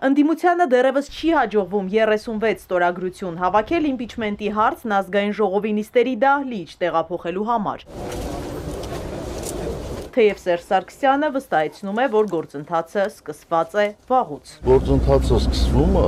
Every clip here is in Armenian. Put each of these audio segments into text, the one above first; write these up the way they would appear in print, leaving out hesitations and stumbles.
Ընդդիմությանը դեռևս չի հաջողվում 36 ստորագրություն հավաքել իմպիչմենտի հարցն ազգային ժողովի նիստերի դահլիճ տեղափոխելու համար։ Թեև Սերժ Սարգսյանը վստահեցնում է, որ գործընթացը սկսված է վաղուց։ Գործընթացը սկսվում է,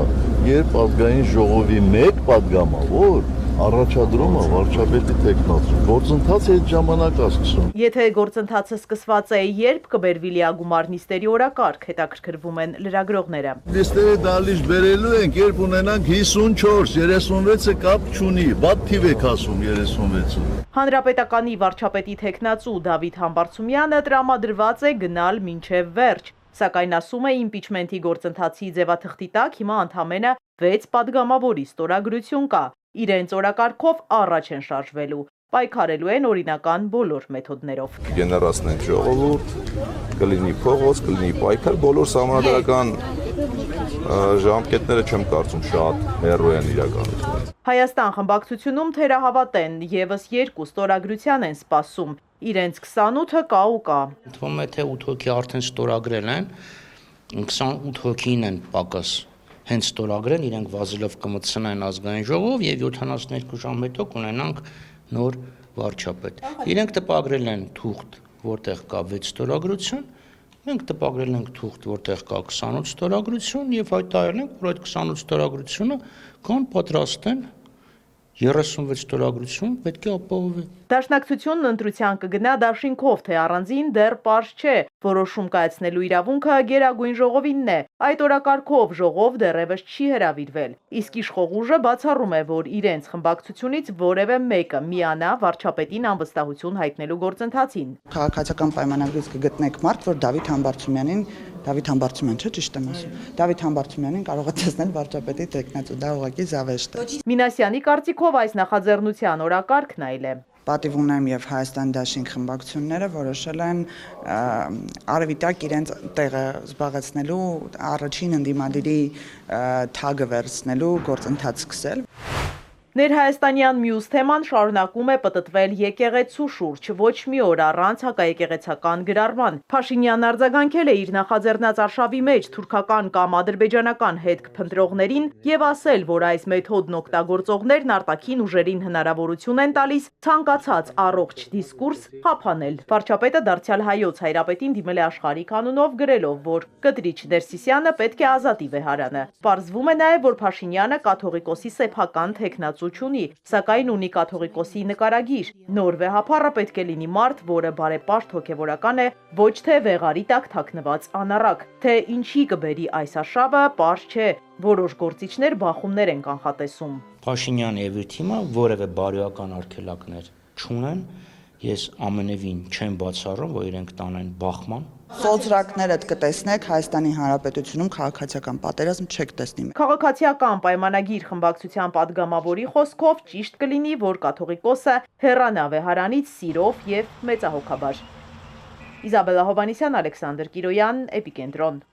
երբ ազգային ժողովի մեկ падգամավոր առաջադրում է վարչապետի թեկնածու։ Գործընթացը այդ ժամանակ է սկսում։ Եթե գործընթացը սկսված է, երբ կբերվի լիագումար նիստերի օրակարգ, հետաքրքրվում են լրագրողները։ Նիստերի դահլիճ բերելու ենք, երբ ունենանք 54, 36-ը կապ չունի, բաց թիվ եք ասում 36-ը։ Հանրապետականի վարչապետի թեկնածու Դավիթ Համբարձումյանը տրամադրված է գնալ մինչև վերջ, սակայն ասում է իմպիչմենտի գործընթացի ձևաթղթի տակ հիմա ընդամենը 6 падգամավորի ստորագրություն կա, իրենց օրակարգով առաջ են շարժվելու, պայքարելու են օրինական բոլոր մեթոդներով։ Կգեներացնենք ժողովուրդ, կլինի փողոց, կլինի պայքար, բոլոր սահմանադրական ժամկետները չեմ կարծում շատ հեռու են իրականությունից։ Հայաստան խմբակցությունում թերահավատ են, եւս 2 ստորագրության են սպասում, իրենց 28-ը կա ու կա։ Թվում է, թե 8 հոգի արդեն ստորագրել են, 28 հոգին են պակաս հենց ստորագրեն, իրենք վազելով կմտցնեն ազգային ժողով եւ 72 ժամ հետո կունենանք նոր վարչապետ։ Իրենք տպագրել են թուղթ, որտեղ կա 6 ստորագրություն, մենք տպագրել ենք թուղթ, որտեղ կա 28 ստորագրություն եւ հայտարարել ենք, որ այդ 28 ստորագրությունը կան պատրաստ են 36 ստորագրություն պետք է ապահովի։ Դաշնակցությունն ընտրության կգնա դաշինքով, թե առանձին դեռ պարզ չէ, որոշում կայացնելու իրավունքը Գերագույն ժողովինն է, այդ օրակարգով ժողով դեռևս չի հրավիրվել, իսկ իշխող ուժը բացառում է, որ իրենց խմբակցությունից որևէ մեկը միանա վարչապետին անվստահություն հայտնելու գործընթացին։ Քաղաքացիական պայմանագրից կգտնեք մարդ, որ Դավիթ Համբարձումյան, չէ՞ ճիշտ եմ ասում։ Դավիթ Համբարձումյանին կարող է տեսնել վարչապետի թեկնածու, դա ուղղակի զավեշտ է։ Մինասյանի կարծիքով այս նախաձեռնության օրակարգն այլ է։ Պատիվ ունեմ եւ Հայաստան դաշինք խմբակցությունները որոշել են արևիտակ իրենց տեղը զբաղեցնելու, առաջին ընդդիմադիրի թագը վերցնելու գործընթաց սկսել։ Ներհայաստանյան մյուս թեման շարունակում է պտտվել եկեղեցու շուրջ, ոչ մի օր առանց հակաեկեղեցական գրառման։ Փաշինյանն արձագանքել է իր նախաձեռնած արշավի մեջ թուրքական կամ ադրբեջանական հետք փնտրողներին եւ ասել, որ այս մեթոդն օգտագործողներն արտաքին ուժերին հնարավորություն են տալիս ցանկացած առողջ դիսկուրս խափանել։ Վարչապետը դարձյալ հայոց հայրապետին դիմել է աշխարհիկ անունով գրելով, որ Կտրիչ Ներսիսյանը պետք է ազատի վեհարանը։ Պարզվում է նաեւ, որ Փաշինյանը կաթողիկոսի սեփական թեկնածու չունի, սակայն ունի կաթողիկոսի նկարագիր։ Նոր վեհապառը պետք է լինի մարդ, որը բարեպաշտ հոգևորական է, ոչ թե վեղարի տակ թաքնված անառակ։ Թե ինչի կբերի այս արշավը, պարզ չէ, որոշ գործիչներ բախումներ են կանխատեսում։ Փաշինյանը եւ իր թիմը որևէ բարոյական արգելակներ չունեն, ես ամենևին չեմ բացառում, որ իրենք տանեն բախման։ Սոցրակներդ կտեսնեք Հայաստանի Հանրապետությունում քաղաքացիական պատերազմ չեք տեսնի։ Քաղաքացիական պայմանագիր խմբակցության падգամավորի խոսքով ճիշտ կլինի, որ կաթողիկոսը հեռանա վեհարանից սիրով եւ մեծահոգաբար։ Իզաբելլա Հովհաննիսյան, Ալեքսանդր Կիրոյան, Էպիկենտրոն։